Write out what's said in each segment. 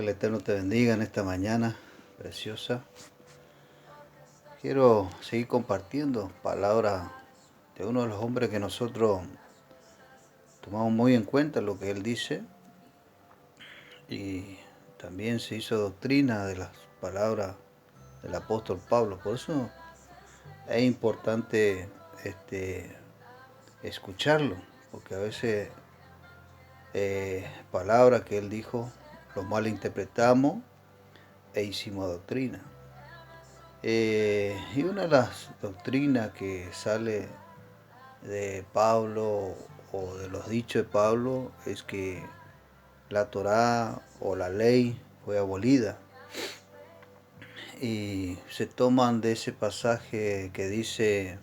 Que el Eterno te bendiga en esta mañana preciosa. Quiero seguir compartiendo palabras de uno de los hombres que nosotros tomamos muy en cuenta lo que él dice, y también se hizo doctrina de las palabras del apóstol Pablo. Por eso es importante escucharlo, porque a veces palabras que él dijo lo malinterpretamos e hicimos doctrina. Y una de las doctrinas que sale de Pablo o de los dichos de Pablo es que la Torá o la ley fue abolida, y se toman de ese pasaje que dice: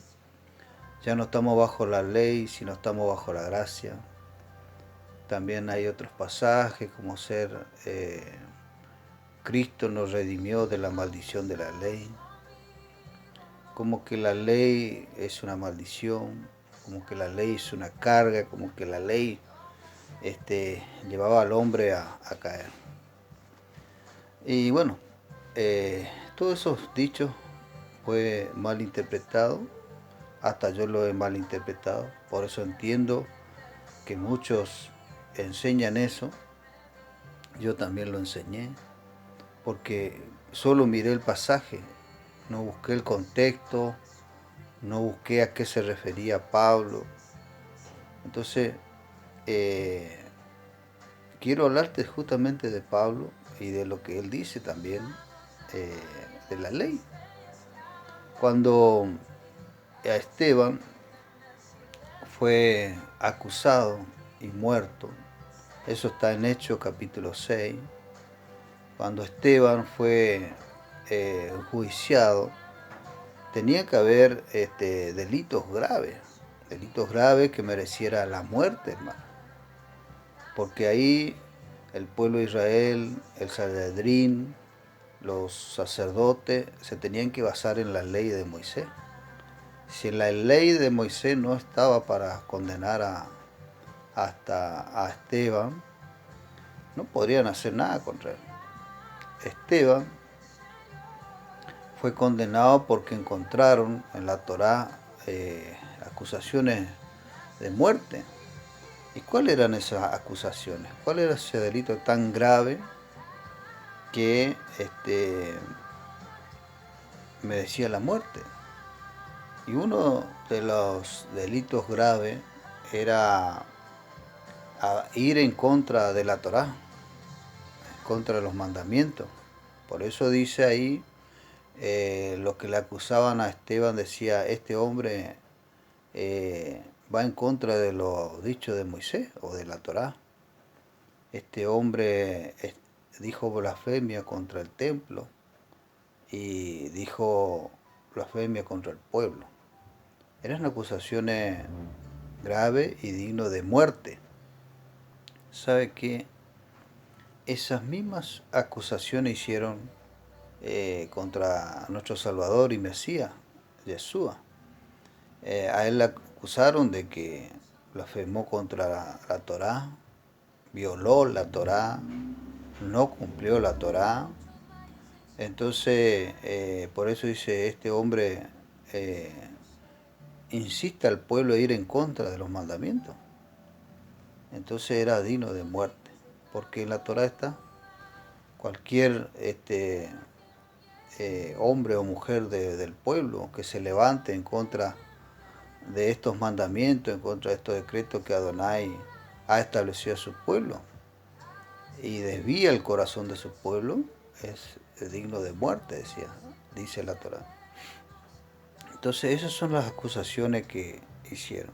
ya no estamos bajo la ley, sino estamos bajo la gracia. También hay otros pasajes como Cristo nos redimió de la maldición de la ley, como que la ley es una maldición, como que la ley es una carga, como que la ley llevaba al hombre a caer. Y bueno, todos esos dichos fue mal interpretado, hasta yo lo he malinterpretado, por eso entiendo que muchos enseñan eso. Yo también lo enseñé, porque solo miré el pasaje, no busqué el contexto, no busqué a qué se refería Pablo. Entonces, quiero hablarte justamente de Pablo y de lo que él dice también, de la ley. Cuando a Esteban fue acusado y muerto, eso está en Hechos capítulo 6, cuando Esteban fue enjuiciado, tenía que haber delitos graves que mereciera la muerte, hermano. Porque ahí el pueblo de Israel, el Sanedrín, los sacerdotes se tenían que basar en la ley de Moisés. Si la ley de Moisés no estaba para condenar hasta a Esteban, no podrían hacer nada contra él. Esteban fue condenado porque encontraron en la Torá acusaciones de muerte. ¿Y cuáles eran esas acusaciones? ¿Cuál era ese delito tan grave que merecía la muerte? Y uno de los delitos graves era ir en contra de la Torá, en contra de los mandamientos. Por eso dice ahí, los que le acusaban a Esteban decía: este hombre va en contra de los dichos de Moisés o de la Torá. Este hombre dijo blasfemia contra el templo y dijo blasfemia contra el pueblo. Eran acusaciones graves y dignas de muerte. ¿Sabe qué? Esas mismas acusaciones hicieron contra nuestro Salvador y Mesías, Yeshua. A él le acusaron de que blasfemó contra la Torá, violó la Torá, no cumplió la Torá. Entonces, por eso dice: este hombre insiste al pueblo a ir en contra de los mandamientos. Entonces era digno de muerte, porque en la Torá está: cualquier hombre o mujer del pueblo que se levante en contra de estos mandamientos, en contra de estos decretos que Adonai ha establecido a su pueblo, y desvía el corazón de su pueblo, es digno de muerte, dice la Torá. Entonces esas son las acusaciones que hicieron.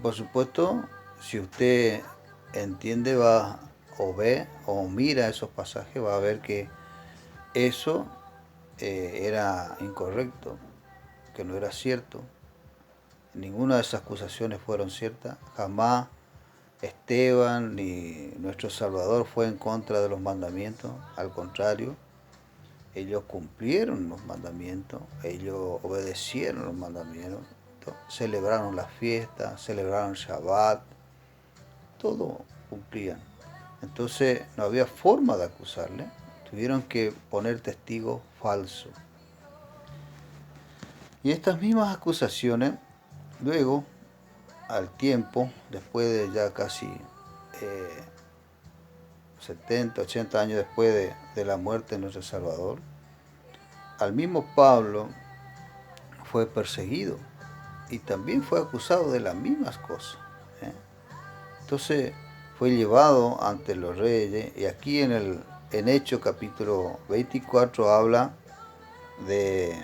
Por supuesto, si usted entiende, va o ve o mira esos pasajes, va a ver que eso era incorrecto, que no era cierto. Ninguna de esas acusaciones fueron ciertas. Jamás Esteban ni nuestro Salvador fue en contra de los mandamientos. Al contrario, ellos cumplieron los mandamientos, ellos obedecieron los mandamientos, celebraron las fiestas, celebraron Shabbat, todo cumplían. Entonces no había forma de acusarle. Tuvieron que poner testigos falsos. Y estas mismas acusaciones, luego, al tiempo, después de ya casi 70, 80 años después de la muerte de nuestro Salvador, al mismo Pablo fue perseguido y también fue acusado de las mismas cosas. ¿eh? Entonces fue llevado ante los reyes, y aquí en Hechos capítulo 24 habla de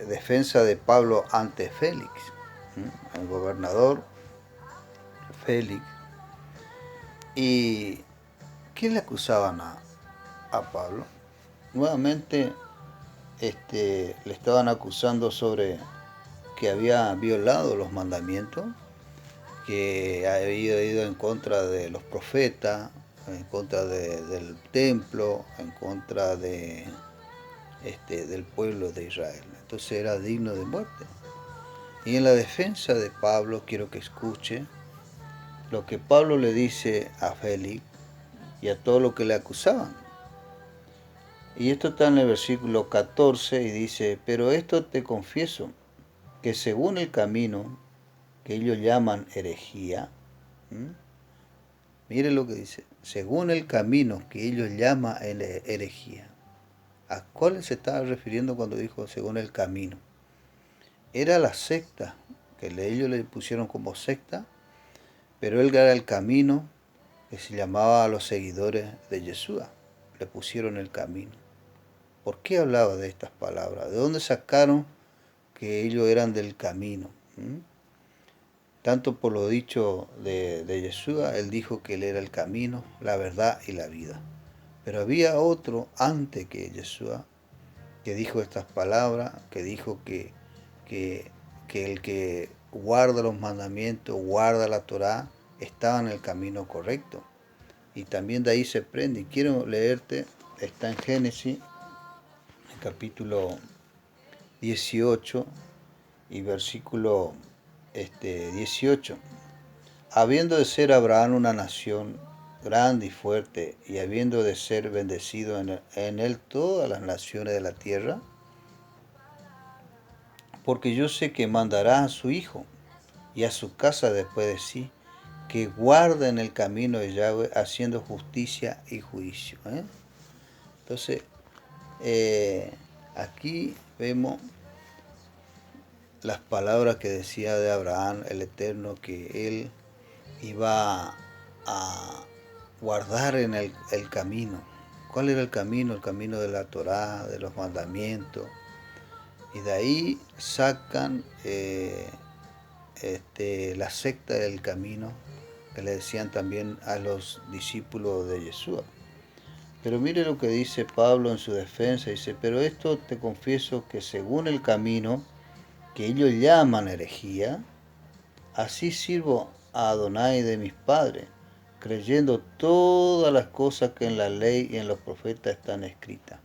defensa de Pablo ante Félix, el gobernador Félix. ¿Y qué le acusaban a Pablo? Nuevamente le estaban acusando sobre que había violado los mandamientos, que había ido en contra de los profetas, en contra del templo, en contra del pueblo de Israel. Entonces era digno de muerte. Y en la defensa de Pablo quiero que escuche lo que Pablo le dice a Félix y a todo lo que le acusaban. Y esto está en el versículo 14 y dice: pero esto te confieso, que según el camino que ellos llaman herejía, mire lo que dice, según el camino que ellos llaman herejía. ¿A cuál se estaba refiriendo cuando dijo según el camino? Era la secta, que ellos le pusieron como secta, pero él era el camino que se llamaba a los seguidores de Yeshua. Le pusieron el camino. ¿Por qué hablaba de estas palabras? ¿De dónde sacaron que ellos eran del camino? Tanto por lo dicho de Yeshua, él dijo que él era el camino, la verdad y la vida. Pero había otro antes que Yeshua que dijo estas palabras, que dijo que el que guarda los mandamientos, guarda la Torá, estaba en el camino correcto. Y también de ahí se prende. Y quiero leerte, está en Génesis, capítulo 18 y versículo 18. Habiendo de ser Abraham una nación grande y fuerte, y habiendo de ser bendecido en él todas las naciones de la tierra, porque yo sé que mandará a su hijo y a su casa después de sí, que guarden el camino de Yahweh, haciendo justicia y juicio. Entonces, aquí vemos las palabras que decía de Abraham el Eterno, que él iba a guardar en el camino. ¿Cuál era el camino? El camino de la Torá, de los mandamientos. Y de ahí sacan la secta del camino, que le decían también a los discípulos de Yeshua. Pero mire lo que dice Pablo en su defensa, dice: pero esto te confieso, que según el camino que ellos llaman herejía, así sirvo a Adonai de mis padres, creyendo todas las cosas que en la ley y en los profetas están escritas.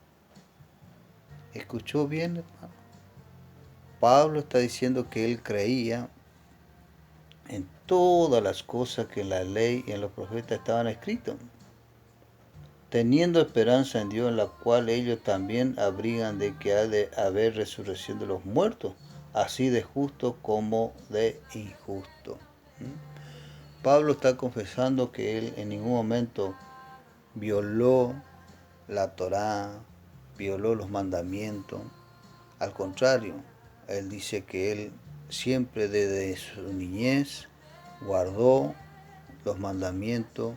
¿Escuchó bien, hermano? Pablo está diciendo que él creía en todas las cosas que en la ley y en los profetas estaban escritos, teniendo esperanza en Dios, en la cual ellos también abrigan de que ha de haber resurrección de los muertos, así de justo como de injusto. Pablo está confesando que él en ningún momento violó la Torá, violó los mandamientos. Al contrario, él dice que él siempre desde su niñez guardó los mandamientos,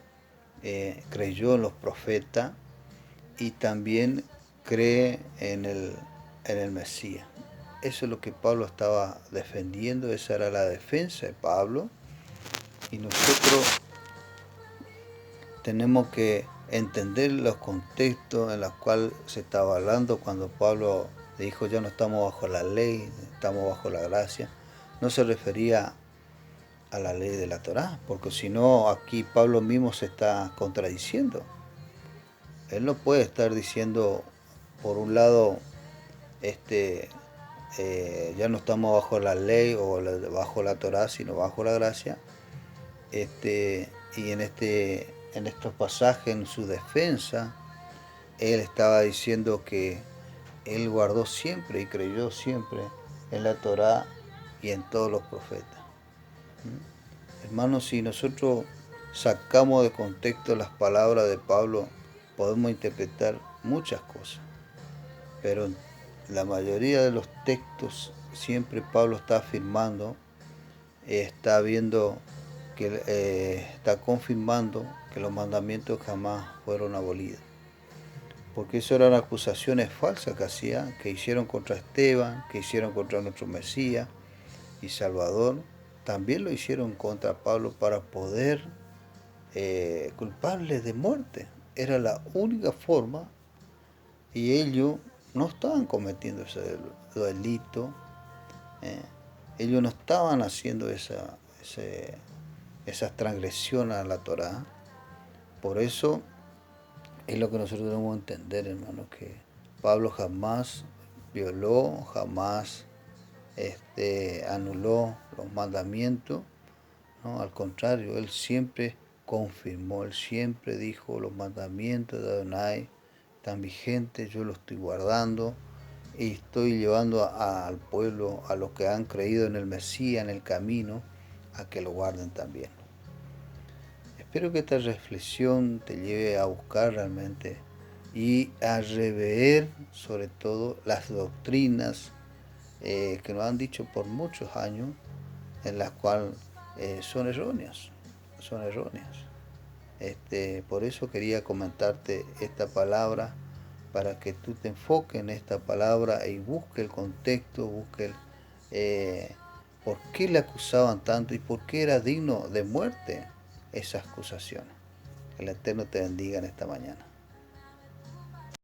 creyó en los profetas y también cree en el Mesías. Eso es lo que Pablo estaba defendiendo, esa era la defensa de Pablo. Y nosotros tenemos que entender los contextos en los cuales se estaba hablando cuando Pablo dijo: ya no estamos bajo la ley, estamos bajo la gracia. No se refería a la ley de la Torá, porque si no, aquí Pablo mismo se está contradiciendo. Él no puede estar diciendo, por un lado, ya no estamos bajo la ley o bajo la Torá, sino bajo la gracia, y en en estos pasajes, en su defensa, él estaba diciendo que él guardó siempre y creyó siempre en la Torá y en todos los profetas. Hermanos, si nosotros sacamos de contexto las palabras de Pablo, podemos interpretar muchas cosas, pero en la mayoría de los textos siempre Pablo está afirmando, está viendo que está confirmando que los mandamientos jamás fueron abolidos. Porque eso eran acusaciones falsas que hicieron contra Esteban, que hicieron contra nuestro Mesías y Salvador. También lo hicieron contra Pablo para poder culparle de muerte. Era la única forma, y ellos no estaban cometiendo ese delito, ellos no estaban haciendo esa transgresión a la Torá. Por eso es lo que nosotros debemos entender, hermanos, que Pablo jamás violó, jamás anuló los mandamientos, ¿no? Al contrario, él siempre confirmó, él siempre dijo: los mandamientos de Adonai están vigentes, yo los estoy guardando y estoy llevando al pueblo, a los que han creído en el Mesías, en el camino, a que lo guarden también. Espero que esta reflexión te lleve a buscar realmente y a rever sobre todo las doctrinas que nos han dicho por muchos años, en las cuales son erróneas, son erróneas. Por eso quería comentarte esta palabra, para que tú te enfoques en esta palabra y busque el contexto, busque por qué le acusaban tanto y por qué era digno de muerte esas acusaciones. Que el Eterno te bendiga en esta mañana.